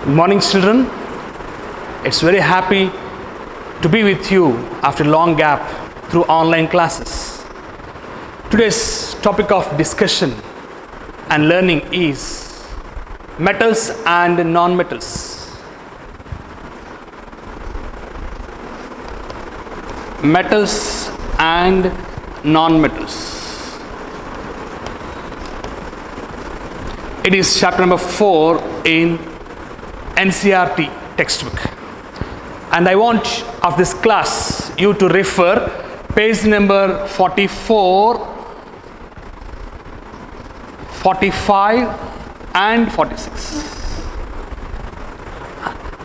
Good morning, children. It's very happy to be with you after a long gap through online classes. Today's topic of discussion and learning is metals and non-metals. Metals and non-metals. It is chapter number 4 in NCERT textbook, and I want of this class you to refer page number 44, 45 and 46.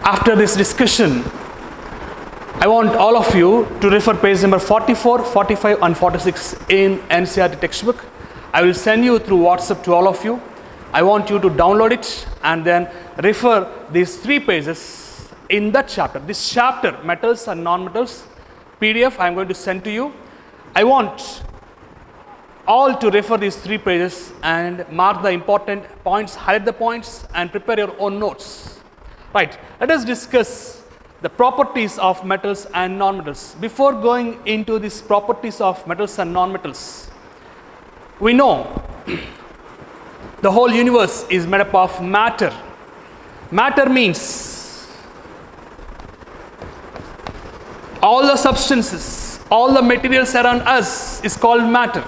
After this discussion, I want all of you to refer page number 44, 45 and 46 in NCERT textbook. I will send you through WhatsApp to all of you. I want you to download it and then refer these 3 pages in that chapter. This chapter, metals and non-metals, PDF I am going to send to you. I want all to refer these 3 pages and mark the important points, highlight the points and prepare your own notes. Right, let us discuss the properties of metals and non-metals. Before going into these properties of metals and non-metals, we know the whole universe is made up of matter. Matter means all the substances, all the materials around us is called matter.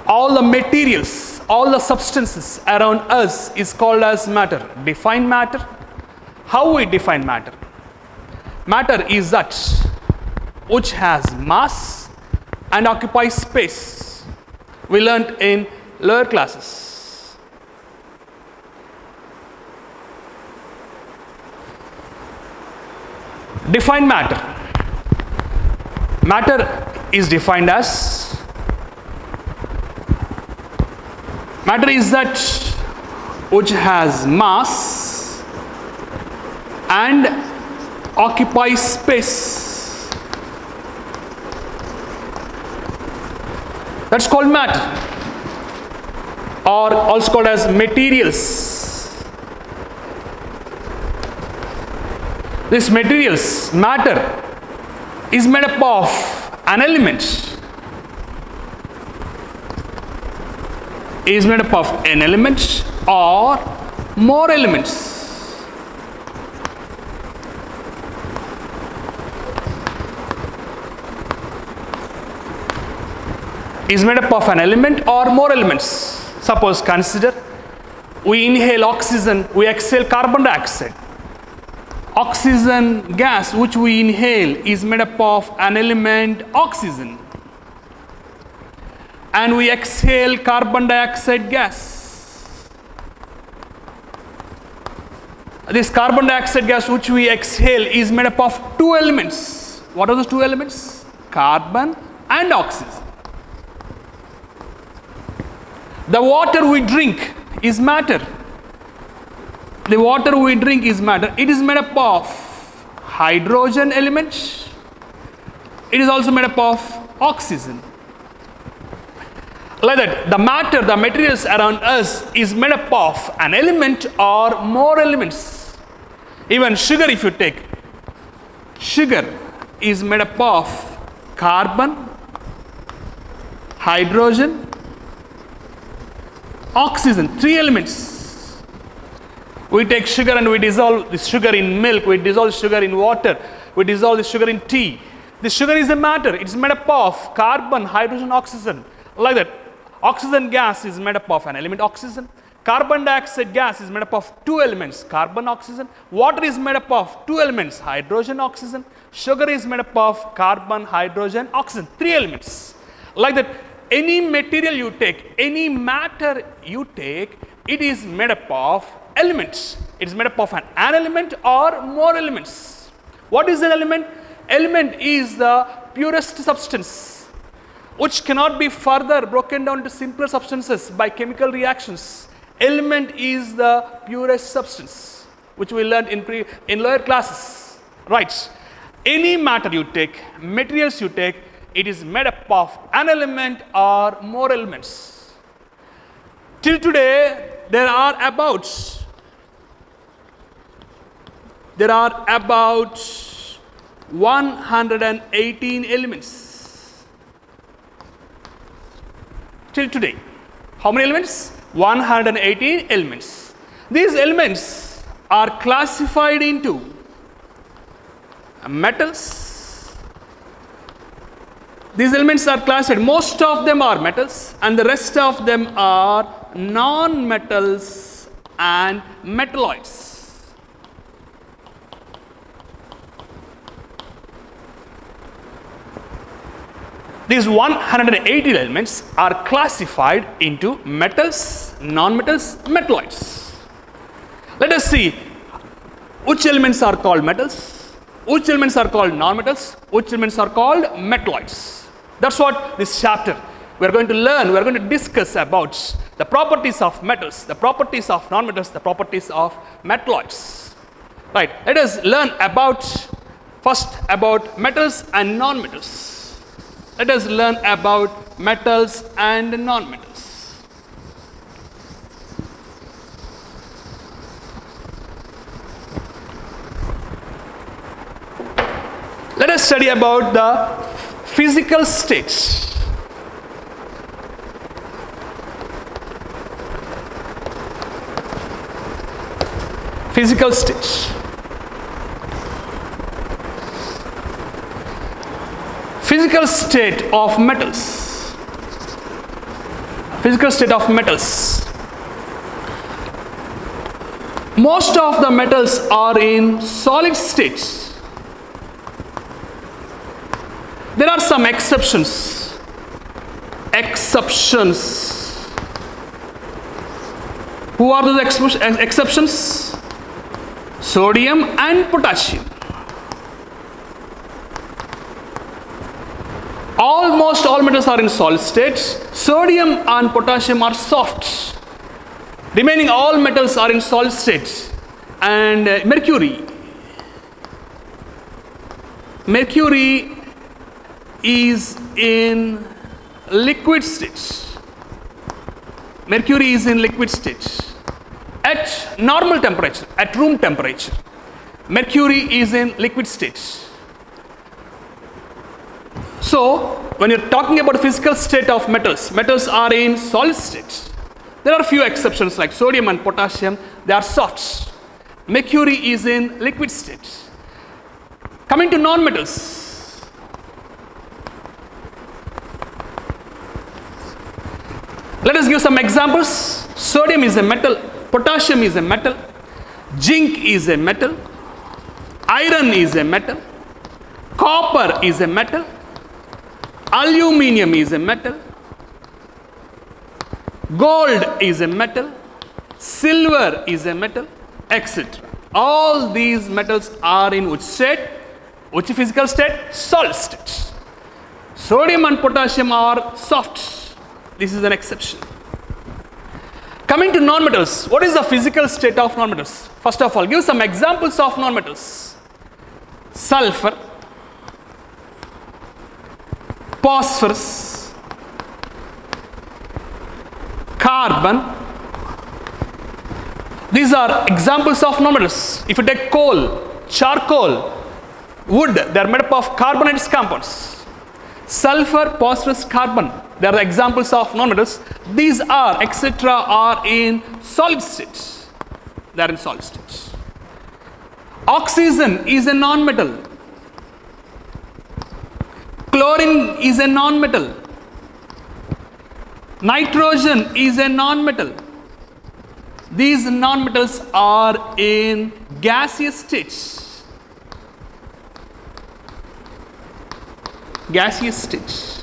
All the materials, all the substances around us is called as matter. Define matter. How we define matter? Matter is that which has mass and occupies space. We learnt in lower classes. Define matter. Matter is defined as matter is that which has mass and occupies space. That's called matter, or also called as materials. This materials, matter, is made up of an element. Is made up of an element or more elements. Is made up of an element or more elements. Suppose consider we inhale oxygen, we exhale carbon dioxide. Oxygen gas which we inhale is made up of an element oxygen, and we exhale carbon dioxide gas. This carbon dioxide gas which we exhale is made up of 2 elements. What are those 2 elements? Carbon and oxygen. The water we drink is matter. The water we drink is matter. It is made up of hydrogen element. It is also made up of oxygen. Like that, the matter, the materials around us is made up of an element or more elements. Even sugar, if you take, sugar is made up of carbon, hydrogen, oxygen, 3 elements. We take sugar and we dissolve this sugar in milk, we dissolve sugar in water, we dissolve the sugar in tea. The sugar is a matter, it's made up of carbon, hydrogen, oxygen. Like that, oxygen gas is made up of an element oxygen. Carbon dioxide gas is made up of 2 elements, carbon, oxygen. Water is made up of 2 elements, hydrogen, oxygen. Sugar is made up of carbon, hydrogen, oxygen, 3 elements. Like that, any material you take, any matter you take, it is made up of elements. It is made up of an element or more elements. What is an element? Element is the purest substance which cannot be further broken down to simpler substances by chemical reactions. Element is the purest substance which we learned in lower classes. Right. Any matter you take, materials you take, it is made up of an element or more elements. Till today, there are about there are about 118 elements. Till today. How many elements? 118 elements. These elements are classified into metals. These elements are classified, most of them are metals and the rest of them are non-metals and metalloids. These 180 elements are classified into metals, non-metals, metalloids. Let us see which elements are called metals, which elements are called non-metals, which elements are called metalloids. That's what this chapter we are going to learn, we are going to discuss about the properties of metals, the properties of non-metals, the properties of metalloids. Right, let us learn first about metals and non-metals. Let us learn about metals and non-metals. Let us study about the physical states. Physical states. Physical state of metals. Physical state of metals. Most of the metals are in solid states. There are some exceptions. Who are those exceptions? Sodium and potassium. Almost all metals are in solid states. Sodium and potassium are soft. Remaining all metals are in solid states. And mercury is in liquid states. Mercury is in liquid states. At normal temperature, at room temperature, mercury is in liquid states. So, when you're talking about physical state of metals, metals are in solid states. There are a few exceptions like sodium and potassium, they are softs. Mercury is in liquid states. Coming to non-metals. Let us give some examples. Sodium is a metal, potassium is a metal, zinc is a metal, iron is a metal, copper is a metal, aluminium is a metal, gold is a metal, silver is a metal, etc. All these metals are in which state? Which physical state? Solid state. Sodium and potassium are soft. This is an exception. Coming to non-metals, what is the physical state of non-metals? First of all, give some examples of non-metals. Sulfur, phosphorus, carbon. These are examples of non-metals. If you take coal, charcoal, wood, they are made up of carbonaceous compounds. Sulfur, phosphorus, carbon, they are the examples of non-metals. These are, etc., are in solid states. They are in solid states. Oxygen is a non-metal. Chlorine is a non-metal. Nitrogen is a non-metal. These non-metals are in gaseous states. Gaseous states.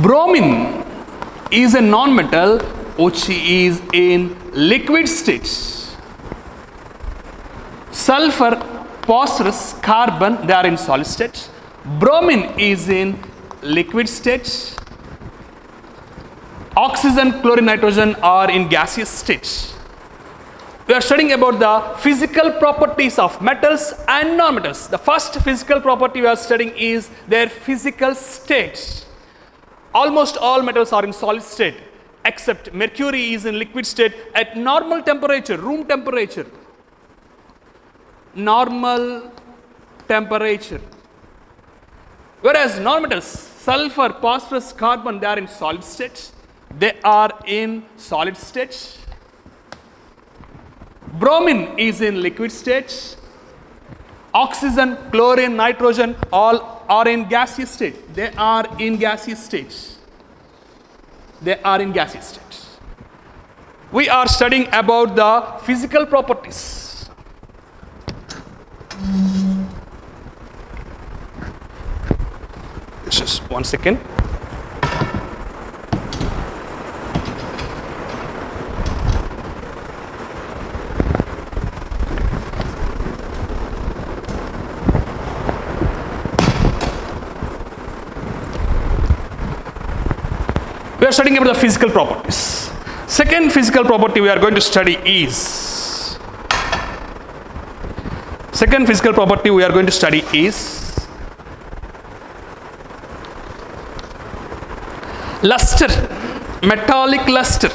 Bromine is a non-metal which is in liquid states. Sulfur, phosphorus, carbon, they are in solid states. Bromine is in liquid states. Oxygen, chlorine, nitrogen are in gaseous states. We are studying about the physical properties of metals and non-metals. The first physical property we are studying is their physical states. Almost all metals are in solid state except mercury is in liquid state at normal temperature, room temperature. Normal temperature. Whereas non-metals, sulfur, phosphorus, carbon, they are in solid state. They are in solid state. Bromine is in liquid state. Oxygen, chlorine, nitrogen, all are in gaseous state. They are in gaseous state. They are in gaseous state. We are studying about the physical properties. Just 1 second. We are studying about the physical properties. Second physical property we are going to study is luster, metallic luster.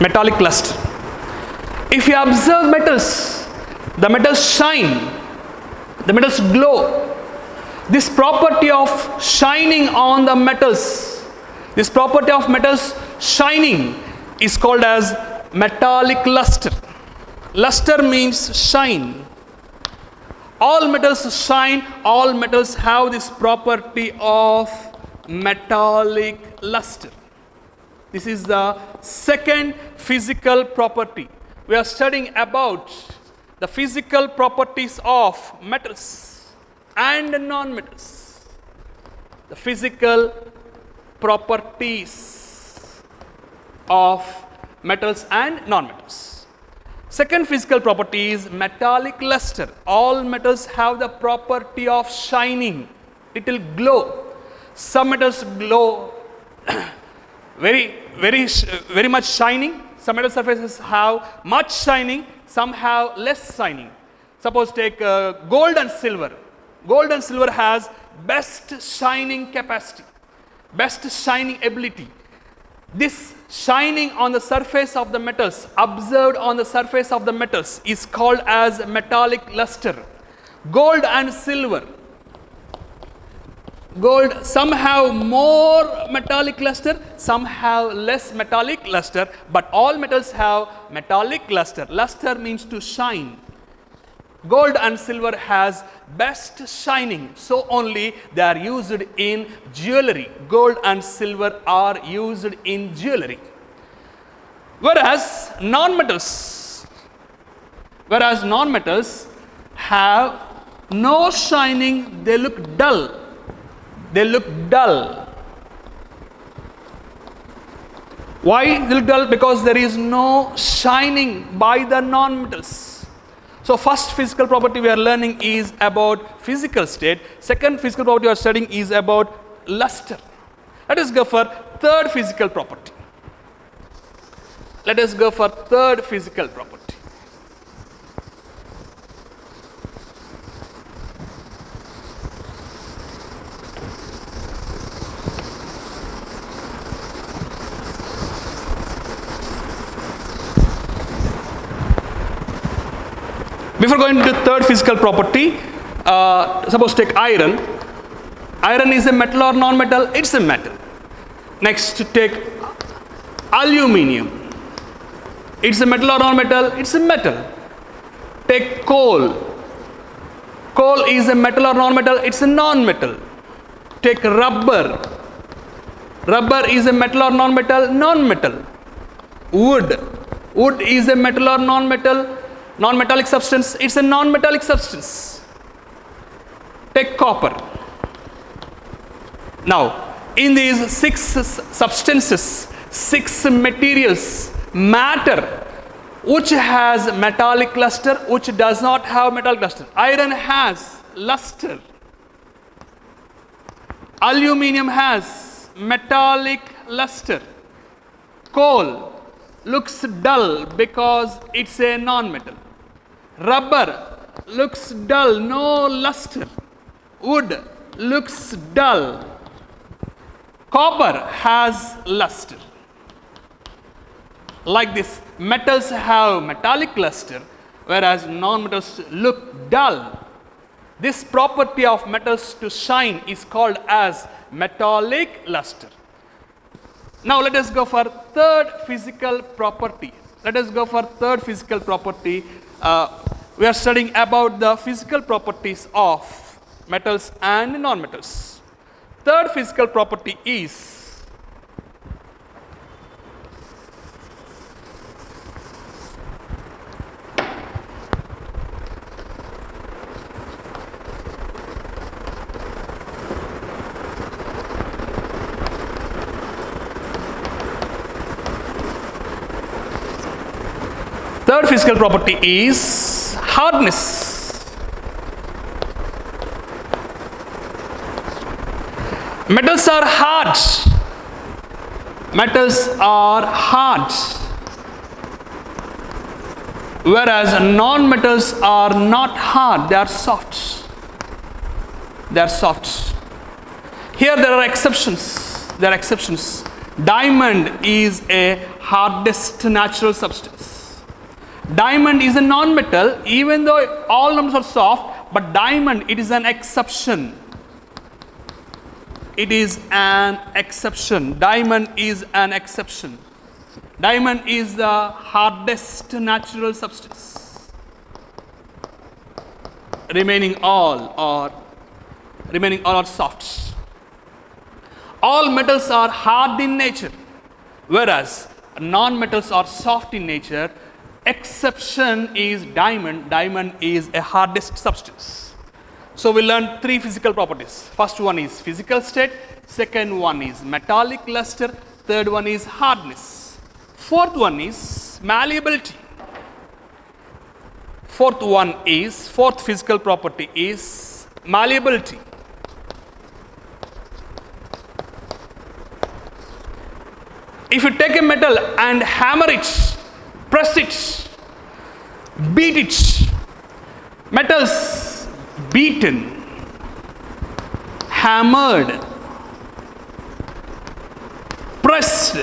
Metallic luster. If you observe metals, the metals shine, the metals glow. This property of shining on the metals, this property of metals shining is called as metallic luster. Luster means shine. All metals shine, all metals have this property of metallic luster. This is the second physical property. We are studying about the physical properties of metals and non-metals. The physical properties of metals and non-metals. Second physical property is metallic luster. All metals have the property of shining. It will glow. Some metals glow very much shining. Some metal surfaces have much shining. Some have less shining. Suppose take gold and silver. Gold and silver has best shining capacity, best shining ability. This shining on the surface of the metals, observed on the surface of the metals, is called as metallic luster. Gold and silver. Gold, some have more metallic luster, some have less metallic luster, but all metals have metallic luster. Luster means to shine. Gold and silver has best shining, so only they are used in jewelry. Gold and silver are used in jewelry. Whereas non-metals have no shining, they look dull. They look dull. Why they look dull? Because there is no shining by the non-metals. So first physical property we are learning is about physical state. Second physical property we are studying is about luster. Let us go for third physical property. Before going to third physical property, suppose take iron. Iron is a metal or non-metal? It's a metal. Next, take aluminium. It's a metal or non-metal? It's a metal. Take coal. Coal is a metal or non-metal? It's a non-metal. Take rubber. Rubber is a metal or non-metal? Non-metal. Wood. Wood is a metal or non-metal? Non-metallic substance, it's a non-metallic substance. Take copper. Now, in these 6 substances, 6 materials, matter, which has metallic luster, which does not have metallic luster. Iron has luster. Aluminium has metallic luster. Coal looks dull because it's a non-metal. Rubber looks dull, no luster. Wood looks dull. Copper has luster. Like this, metals have metallic luster, whereas non-metals look dull. This property of metals to shine is called as metallic luster. Now let us go for third physical property. We are studying about the physical properties of metals and non-metals. Third physical property is hardness. Metals are hard. Whereas non-metals are not hard, they are soft. Here there are exceptions. Diamond is a hardest natural substance. Diamond is a non-metal, even though all metals are soft, but diamond, it is an exception. Diamond is the hardest natural substance. Remaining all are soft. All metals are hard in nature, whereas non-metals are soft in nature. Exception is diamond. Diamond is a hardest substance. So we learned three physical properties. First one is physical state, second one is metallic luster, third one is hardness. Fourth one is malleability. Fourth physical property is malleability. If you take a metal and hammer it, press it, beat it, metals beaten, hammered, pressed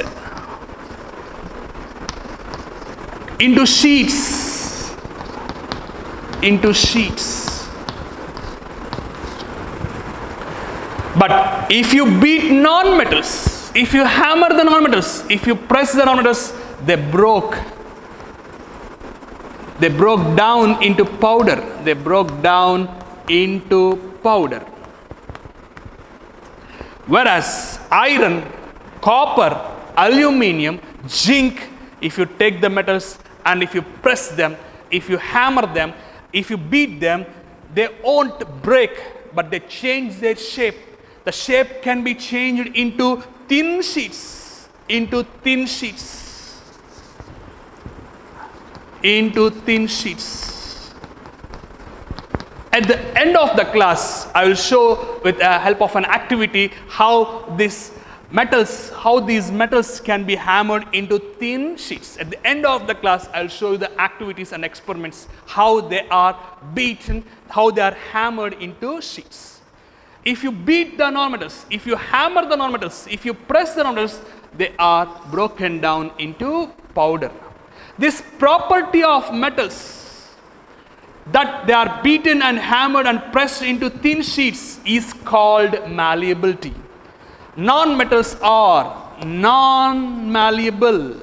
into sheets. But if you beat non-metals, if you hammer the non-metals, if you press the non-metals, they broke down into powder. Whereas iron, copper, aluminium, zinc, if you take the metals and if you press them, if you hammer them, if you beat them, they won't break, but they change their shape. The shape can be changed into thin sheets. At the end of the class, I will show with the help of an activity how these metals can be hammered into thin sheets. At the end of the class, I will show you the activities and experiments, how they are beaten, how they are hammered into sheets. If you beat the non-metals, if you hammer the non-metals, if you press the non-metals, they are broken down into powder. This property of metals, that they are beaten and hammered and pressed into thin sheets, is called malleability. Non-metals are non-malleable.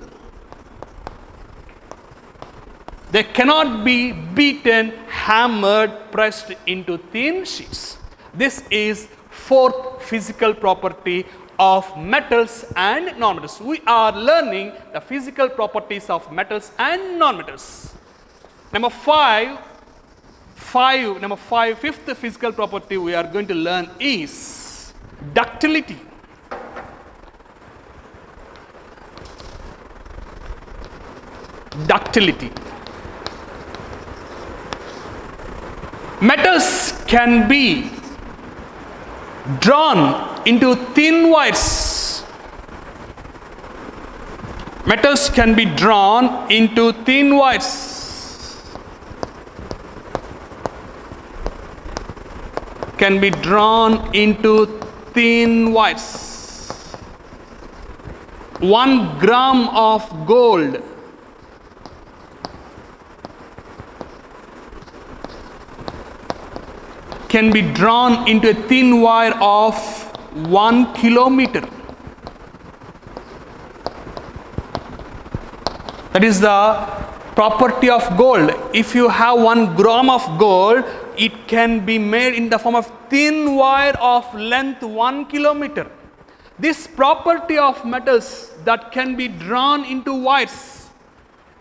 They cannot be beaten, hammered, pressed into thin sheets. This is fourth physical property of metals and non-metals. We are learning the physical properties of metals and non-metals. Fifth physical property we are going to learn is ductility. Metals can be drawn into thin wires. can be drawn into thin wires. 1 gram of gold can be drawn into a thin wire of 1 kilometer. That is the property of gold. If you have 1 gram of gold, it can be made in the form of thin wire of length 1 kilometer. This property of metals that can be drawn into wires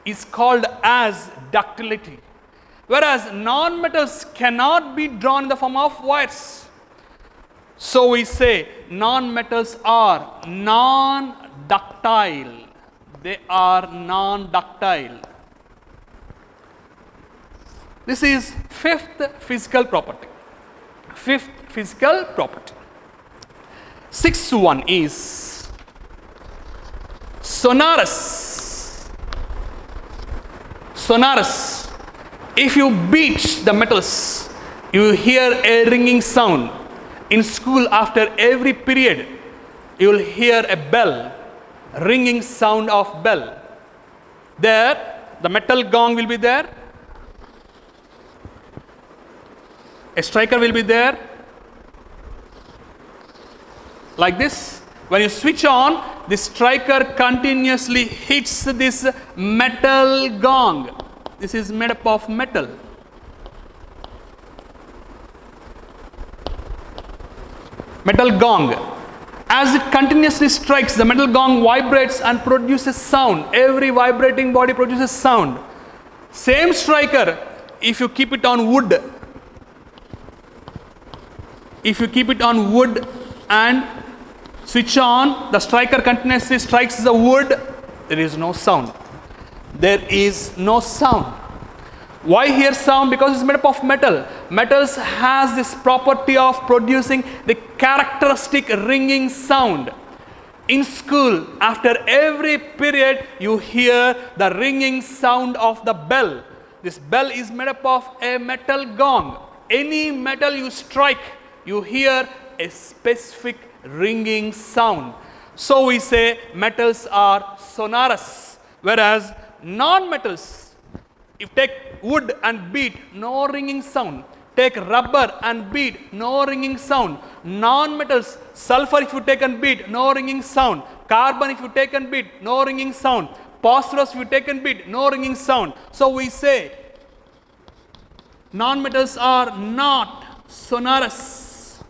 is called as ductility. Whereas non-metals cannot be drawn in the form of wires. So we say non-metals are non-ductile. They are non-ductile. This is fifth physical property. Fifth physical property. Sixth one is sonorous. Sonorous. If you beat the metals, you hear a ringing sound. In school, after every period, you will hear a bell, ringing sound of bell. There, the metal gong will be there. A striker will be there. Like this. When you switch on, the striker continuously hits this metal gong. This is made up of metal. Metal gong. As it continuously strikes, the metal gong vibrates and produces sound. Every vibrating body produces sound. Same striker, if you keep it on wood, and switch on, the striker continuously strikes the wood, there is no sound. There is no sound. Why here sound? Because it's made up of metal. Metals has this property of producing the characteristic ringing sound. In school, after every period, you hear the ringing sound of the bell. This bell is made up of a metal gong. Any metal you strike, you hear a specific ringing sound. So we say metals are sonorous, whereas non-metals, if take wood and beat, no ringing sound. Take rubber and beat, no ringing sound. Non-metals, sulfur if you take and beat, no ringing sound. Carbon if you take and beat, no ringing sound. Phosphorus if you take and beat, no ringing sound. So we say non-metals are not sonorous.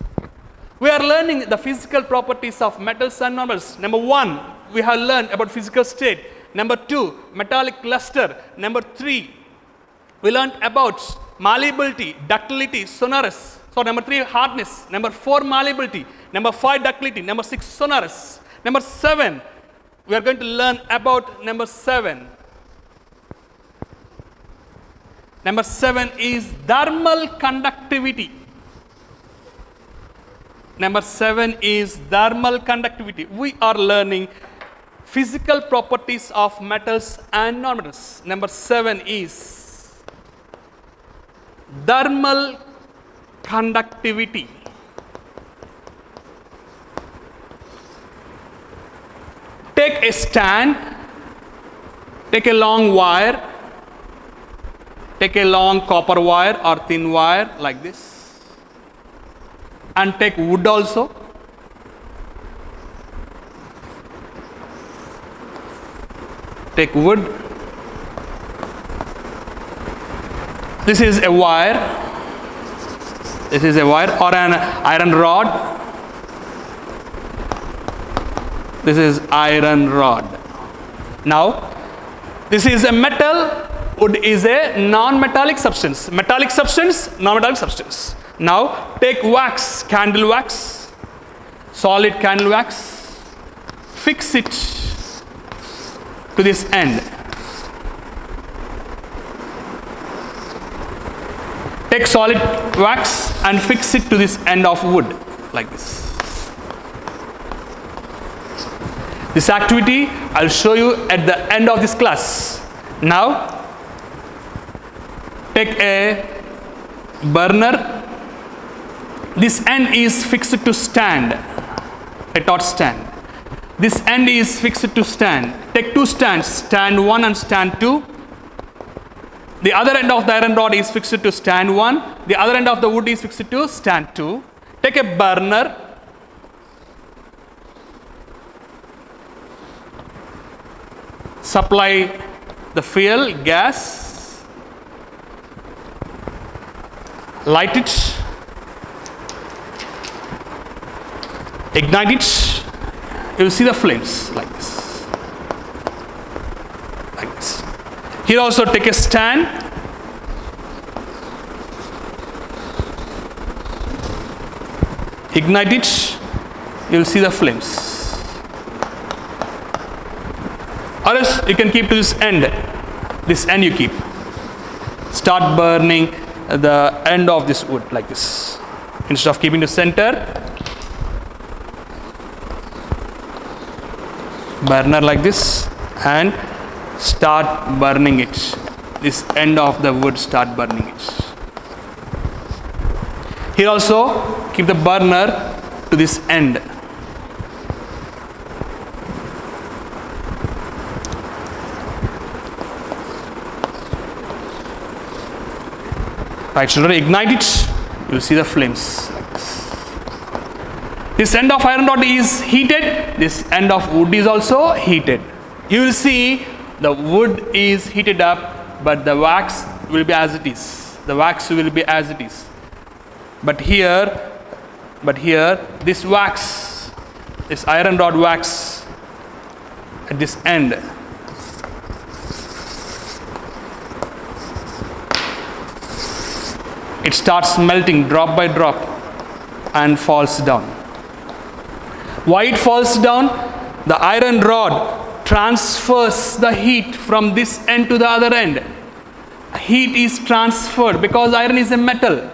We are learning the physical properties of metals and non-metals. Number 1, we have learned about physical state. Number 2, metallic luster. Number 3, we learned about malleability, ductility, sonorous. So number 3, hardness. Number 4, malleability. Number 5, ductility. Number 6, sonorous. Number 7, we are going to learn about number 7. Number 7 is thermal conductivity. Number 7 is thermal conductivity. We are learning physical properties of metals and non-metals. Number 7 is thermal conductivity. Take a stand, take a long wire, take a long copper wire or thin wire like this, and take wood also. Take wood. This is a wire. This is a wire or an iron rod. This is iron rod. Now, this is a metal. Wood is a non-metallic substance. Metallic substance, non-metallic substance. Now, take wax, candle wax, solid candle wax, fix it to this end. Take solid wax and fix it to this end of wood like this. This activity I'll show you at the end of this class. Now, take a burner, This end is fixed to stand. Let not stand. This end is fixed to stand. Take two stands, stand 1 and stand 2. The other end of the iron rod is fixed to stand 1. The other end of the wood is fixed to stand 2. Take a burner. Supply the fuel, gas. Light it. Ignite it. You will see the flames like this. Like this. Here also take a stand. Ignite it. You will see the flames. Or else you can keep to this end. This end you keep. Start burning the end of this wood like this. Instead of keeping the center, burner like this and start burning it. This end of the wood, start burning it. Here also keep the burner to this end. Right, children, ignite it. You will see the flames like this. This end of iron rod is heated. This end of wood is also heated. You will see the wood is heated up, but the wax will be as it is. The wax will be as it is. But here, this wax, this iron rod wax at this end, it starts melting drop by drop and falls down. Why it falls down? The iron rod transfers the heat from this end to the other end. Heat is transferred because iron is a metal.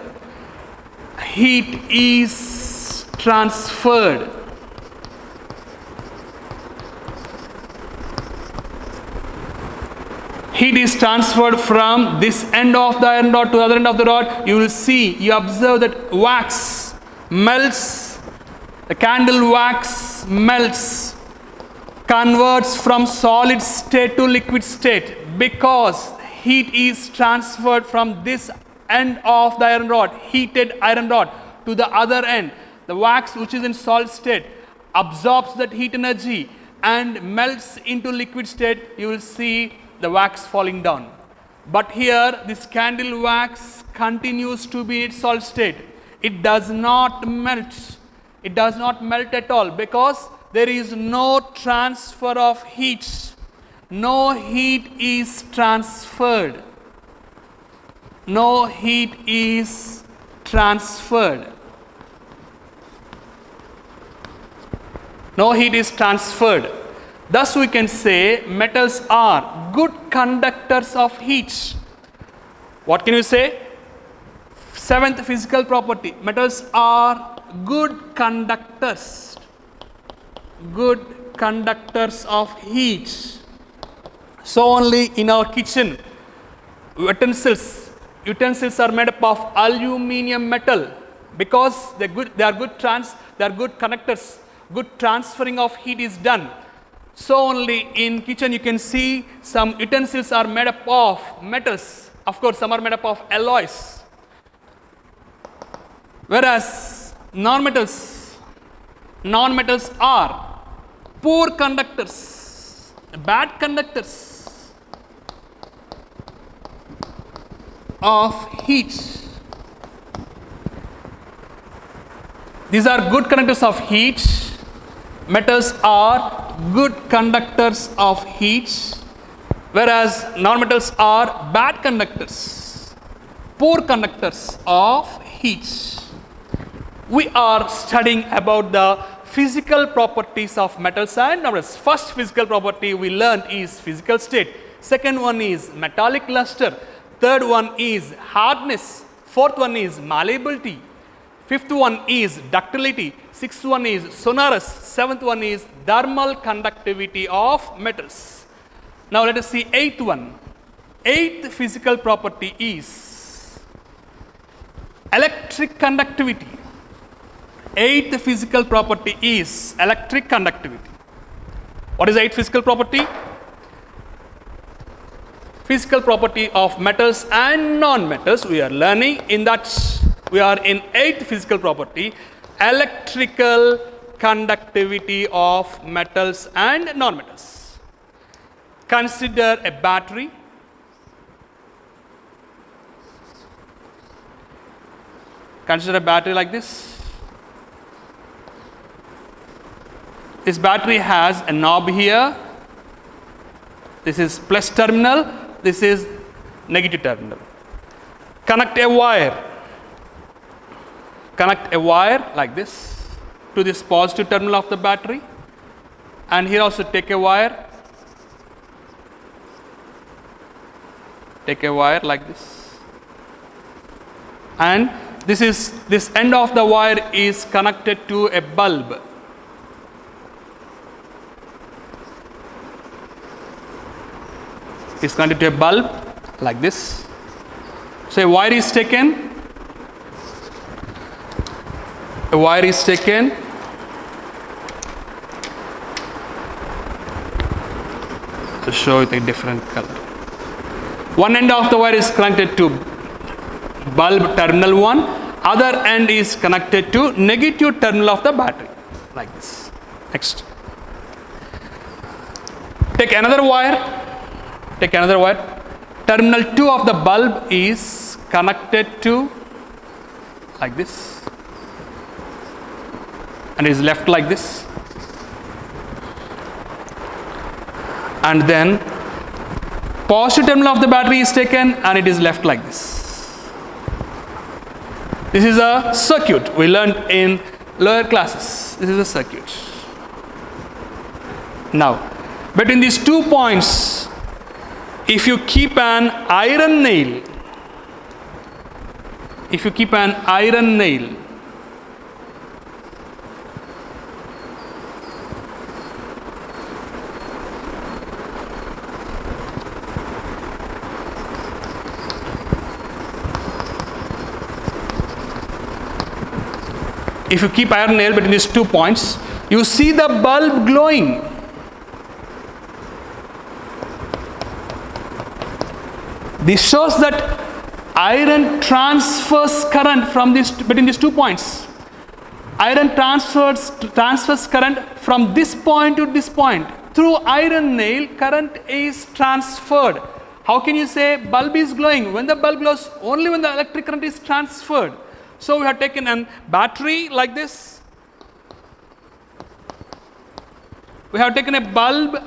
Heat is transferred. Heat is transferred from this end of the iron rod to the other end of the rod. You will see, you observe that wax melts, the candle wax melts, converts from solid state to liquid state because heat is transferred from this end of the iron rod, heated iron rod, to the other end. The wax, which is in solid state, absorbs that heat energy and melts into liquid state. You will see the wax falling down. But here this candle wax continues to be in its solid state. It does not melt. It does not melt at all because there is no transfer of heat. No heat is transferred. No heat is transferred. No heat is transferred. Thus we can say metals are good conductors of heat. What can you say? Seventh physical property. Metals are good conductors. Good conductors of heat. So only in our kitchen, utensils are made up of aluminium metal because they are good conductors. Good transferring of heat is done. So only in kitchen you can see some utensils are made up of metals. Of course, some are made up of alloys. Whereas non-metals are poor conductors, bad conductors of heat. These are good conductors of heat. Metals are good conductors of heat, whereas non-metals are bad conductors, poor conductors of heat. We are studying about the physical properties of metals and non-metals. First physical property we learned is physical state. Second one is metallic luster. Third one is hardness. Fourth one is malleability. Fifth one is ductility. Sixth one is sonorous. Seventh one is thermal conductivity of metals. Now let us see eighth one. Eighth physical property is electric conductivity. eighth physical property is electric conductivity. What is the eighth physical property? Physical property of metals and non-metals. We are learning in that. We are in eighth physical property, electrical conductivity of metals and non-metals. Consider a battery. Consider a battery like this. This battery has a knob here. This is plus terminal. This is negative terminal. Connect a wire. Connect a wire like this to this positive terminal of the battery. And here also take a wire. Take a wire like this. And this end of the wire is connected to a bulb. Is connected to a bulb like this. So a wire is taken. A wire is taken. To show it a different color. One end of the wire is connected to bulb terminal 1. Other end is connected to negative terminal of the battery like this. Next. Take another wire. Take another wire. Terminal 2 of the bulb is connected to like this and is left like this. And then positive terminal of the battery is taken and it is left like this. This is a circuit we learned in lower classes. This is a circuit. Now, between these 2 points, if you keep an iron nail, if you keep an iron nail, if you keep iron nail between these 2 points, you see the bulb glowing. This shows that iron transfers current from between these 2 points. Iron transfers current from this point to this point. Through iron nail, current is transferred. How can you say bulb is glowing? When the bulb glows, only when the electric current is transferred. So we have taken a battery like this. We have taken a bulb.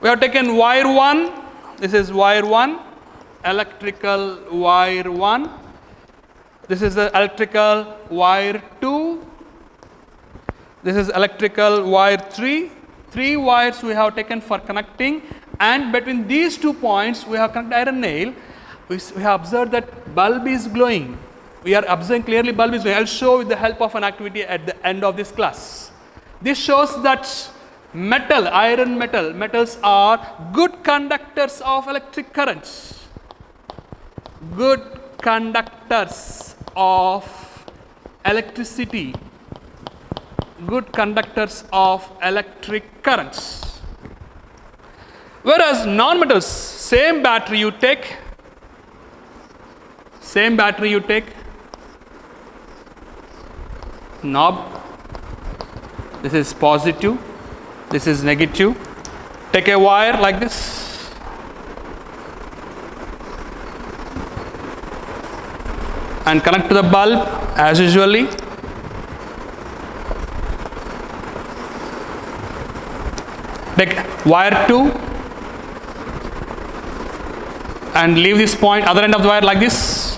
We have taken wire 1. This is wire 1, electrical wire 1. This is the electrical wire 2. This is electrical wire 3. 3 wires we have taken for connecting, and between these 2 points we have connected iron nail. We have observed that bulb is glowing. We are observing clearly bulb is glowing. I will show with the help of an activity at the end of this class. This shows that metals are good conductors of electric currents. Good conductors of electricity. Good conductors of electric currents. Whereas non-metals, same battery you take, knob. This is positive. This is negative. Take a wire like this. And connect to the bulb as usually. Take wire 2 and leave this point, other end of the wire like this.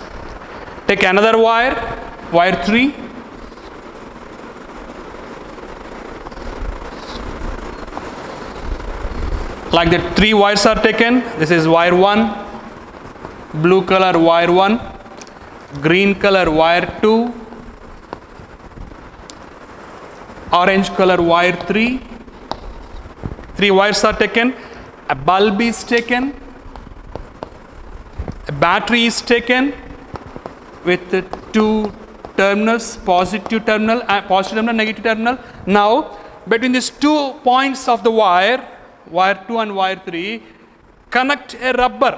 Take another wire, wire 3. Like that, 3 wires are taken. This is wire 1, blue color wire 1, green color wire 2, orange color wire 3. 3 wires are taken. A bulb is taken. A battery is taken with 2 terminals, positive terminal, negative terminal. Now, between these 2 points of the wire, wire 2 and wire 3, connect a rubber.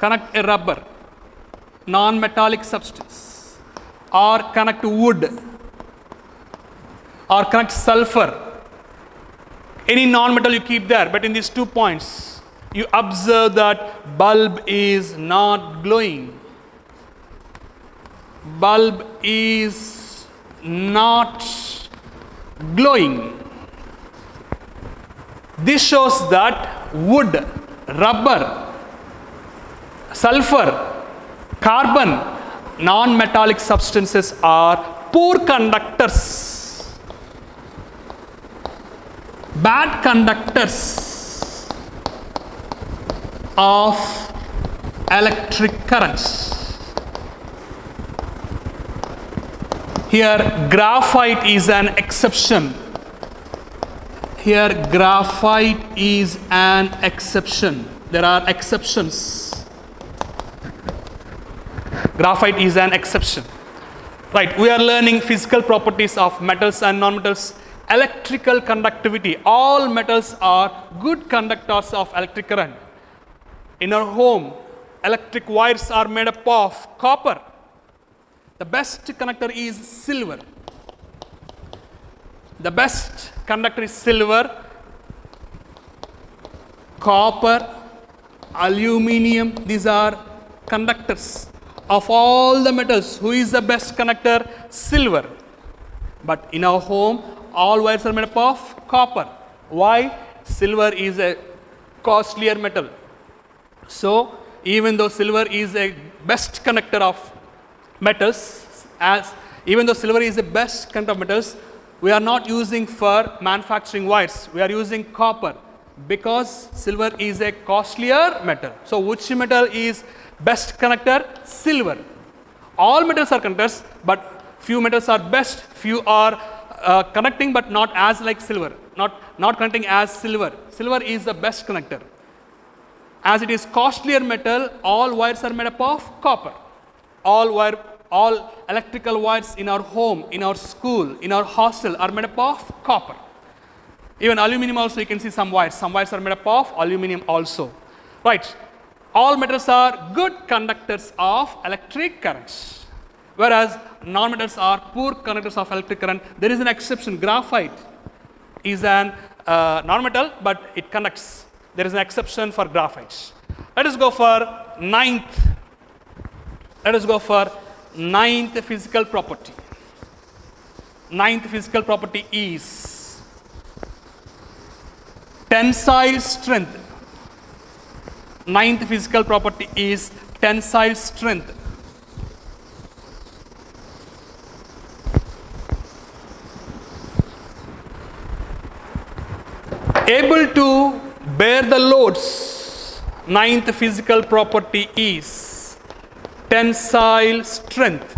Connect a rubber, non-metallic substance, or connect wood, or connect sulfur. Any non-metal you keep there, but in these 2 points, you observe that bulb is not glowing. Bulb is not glowing. This shows that wood, rubber, sulfur, carbon, non-metallic substances are poor conductors. Bad conductors of electric currents. Here graphite is an exception. Here graphite is an exception. There are exceptions. Graphite is an exception. Right, we are learning physical properties of metals and non-metals. Electrical conductivity. All metals are good conductors of electric current. In our home, electric wires are made up of copper. The best conductor is silver. The best conductor is silver, copper, aluminum. These are conductors. Of all the metals, who is the best conductor? Silver. But in our home, all wires are made up of copper. Why? Silver is a costlier metal. So, even though silver is a best conductor of metals, even though silver is the best conductor of metals, we are not using for manufacturing wires. We are using copper because silver is a costlier metal. So, which metal is best conductor? Silver. All metals are conductors, but few metals are best, few are connecting but not as like silver, not connecting as silver. Silver is the best connector. As it is costlier metal, all wires are made up of copper. All electrical wires in our home, in our school, in our hostel are made up of copper. Even aluminum also, you can see some wires. Some wires are made up of aluminum also. Right. All metals are good conductors of electric currents. Whereas non-metals are poor conductors of electric current. There is an exception. Graphite is an non-metal, but it conducts. There is an exception for graphite. Let us go for ninth. Let us go for ninth physical property. Ninth physical property is tensile strength. Ninth physical property is tensile strength. Able to bear the loads. Ninth physical property is tensile strength.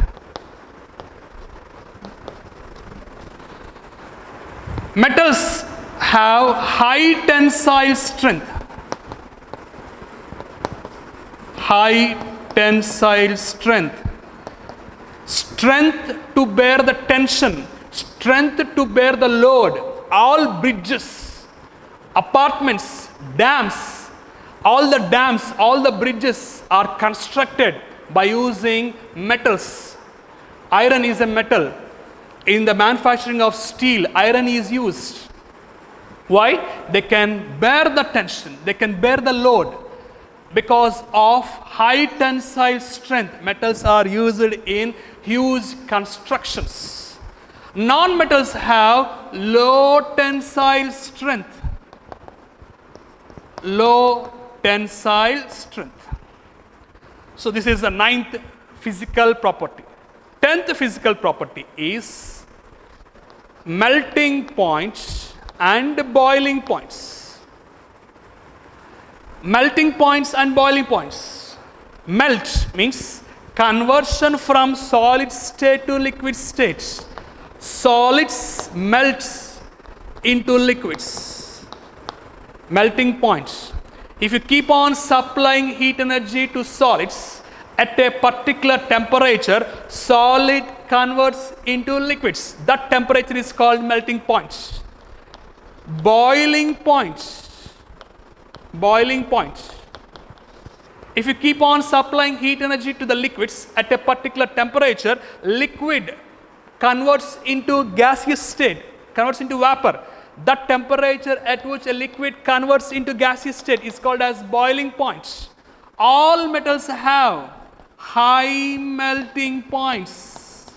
Metals have high tensile strength. High tensile strength. Strength to bear the tension. Strength to bear the load. All bridges, apartments, dams, all the bridges are constructed by using metals. Iron is a metal. In the manufacturing of steel, iron is used. Why? They can bear the tension, they can bear the load. Because of high tensile strength, metals are used in huge constructions. Non-metals have low tensile strength. Low tensile strength. So this is the ninth physical property. 10th physical property is melting points and boiling points. Melting points and boiling points. Melt means conversion from solid state to liquid state. Solids melts into liquids. Melting points. If you keep on supplying heat energy to solids, at a particular temperature, solid converts into liquids. That temperature is called melting point. Boiling point. Boiling point. If you keep on supplying heat energy to the liquids at a particular temperature, liquid converts into gaseous state, converts into vapor. That temperature at which a liquid converts into gaseous state is called as boiling point. All metals have high melting points.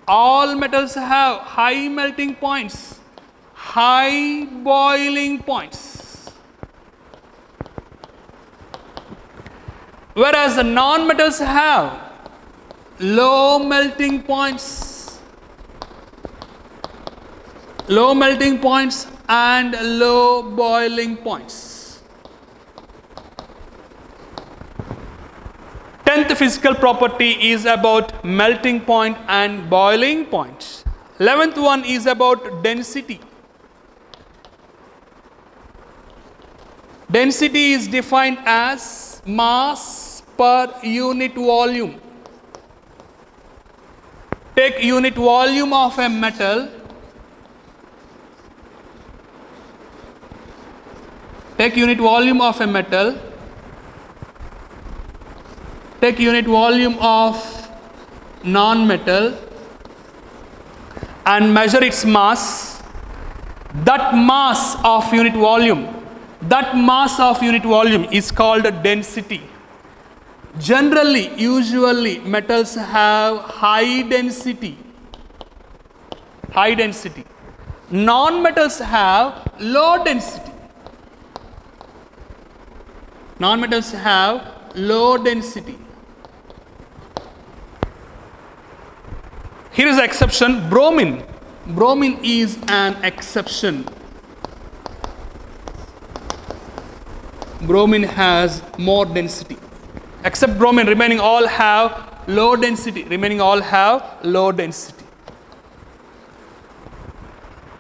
All metals have high melting points, high boiling points. Whereas the non-metals have low melting points, and low boiling points. 10th physical property is about melting point and boiling point. 11th one is about density. Density is defined as mass per unit volume. Take unit volume of a metal. Take unit volume of a metal. Take unit volume of non-metal and measure its mass. That mass of unit volume is called density. Generally, usually metals have high density. Non-metals have low density. Non-metals have low density. Here is an exception, bromine. Bromine is an exception. Bromine has more density. Except bromine, remaining all have low density.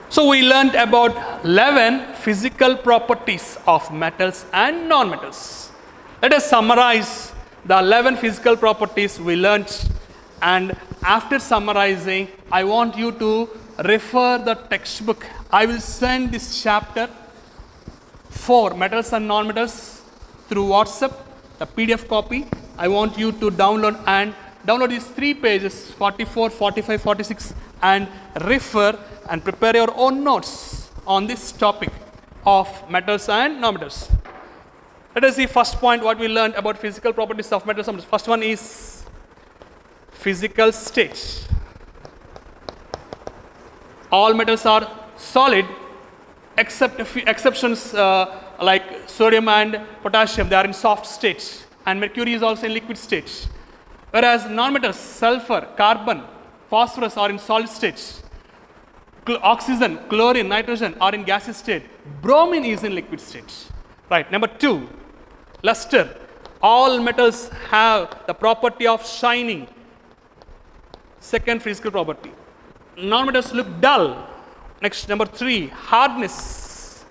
So we learned about 11 physical properties of metals and non-metals. Let us summarize the 11 physical properties we learned, and after summarizing, I want you to refer the textbook. I will send this chapter 4, metals and non-metals, through WhatsApp, the PDF copy. I want you to download these 3 pages, 44, 45, 46, and refer and prepare your own notes on this topic of metals and non-metals. Let us see first point what we learned about physical properties of metals and non-metals. First one is physical state. All metals are solid except exceptions like sodium and potassium, they are in soft state, and mercury is also in liquid state. Whereas non-metals, sulfur, carbon, phosphorus are in solid state. Oxygen, chlorine, nitrogen are in gaseous state. Bromine is in liquid state. Right. Number 2, luster. All metals have the property of shining. Second physical property. Non-metals look dull. Next, number 3, hardness.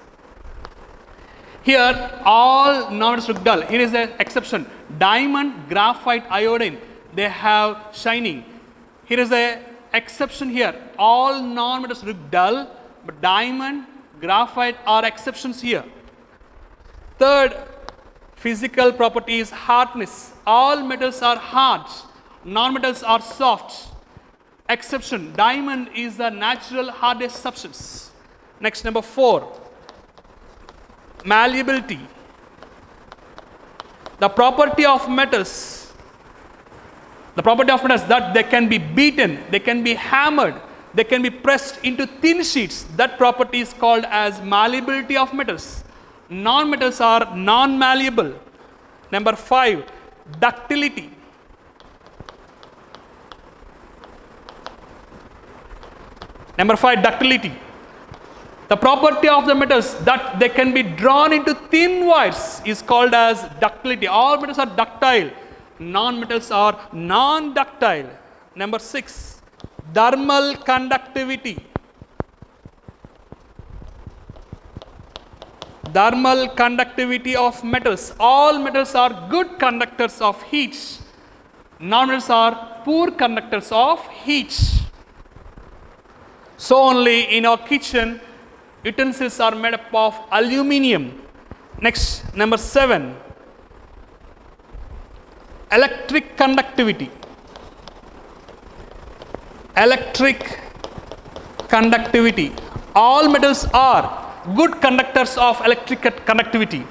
Here, all non-metals look dull. Here is an exception. Diamond, graphite, iodine, they have shining. Here is an exception here. All non-metals look dull, but diamond, graphite are exceptions here. Third physical property is hardness. All metals are hard. Non-metals are soft. Exception, diamond is the natural hardest substance. Next, number 4, malleability. The property of metals that they can be beaten, they can be hammered, they can be pressed into thin sheets. That property is called as malleability of metals. Non-metals are non-malleable. Number 5, ductility. Number 5, ductility. The property of the metals that they can be drawn into thin wires is called as ductility. All metals are ductile. Non-metals are non-ductile. Number 6, thermal conductivity. Thermal conductivity of metals. All metals are good conductors of heat. Non-metals are poor conductors of heat. So only in our kitchen, utensils are made up of aluminium. Next, number 7. Electric conductivity. Electric conductivity. All metals are good conductors of electric conductivity.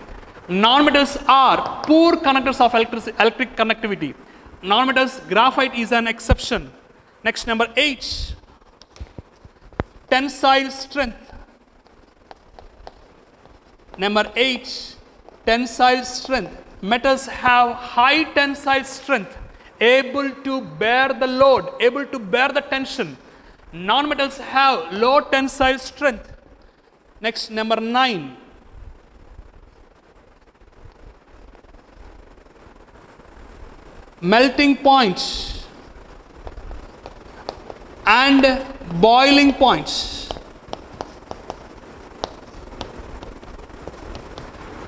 Non-metals are poor conductors of electric conductivity. Non-metals, graphite is an exception. Next, number 8. Tensile strength. Number 8. Tensile strength. Metals have high tensile strength, able to bear the load, able to bear the tension. Non-metals have low tensile strength. Next, number 9. Melting points and boiling points.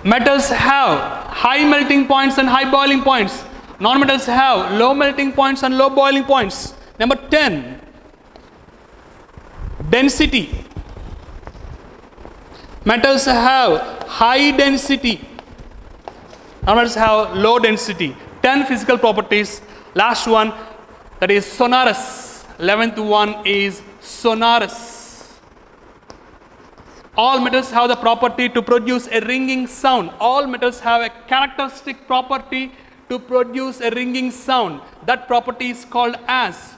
Metals have high melting points and high boiling points. Non-metals have low melting points and low boiling points. Number 10. Density. Metals have high density. Non-metals have low density. 10 physical properties. Last one, that is sonorous. 11th one is sonorous. All metals have the property to produce a ringing sound. All metals have a characteristic property to produce a ringing sound. That property is called as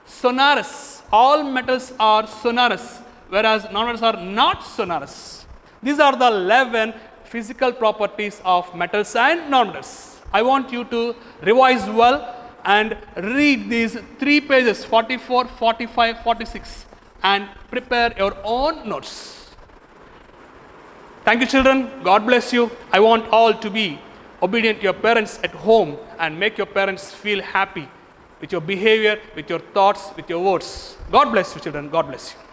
sonorous. All metals are sonorous, whereas non-metals are not sonorous. These are the 11 physical properties of metals and non-metals. I want you to revise well and read these 3 pages, 44, 45, 46, and prepare your own notes. Thank you, children. God bless you. I want all to be obedient to your parents at home and make your parents feel happy with your behavior, with your thoughts, with your words. God bless you, children. God bless you.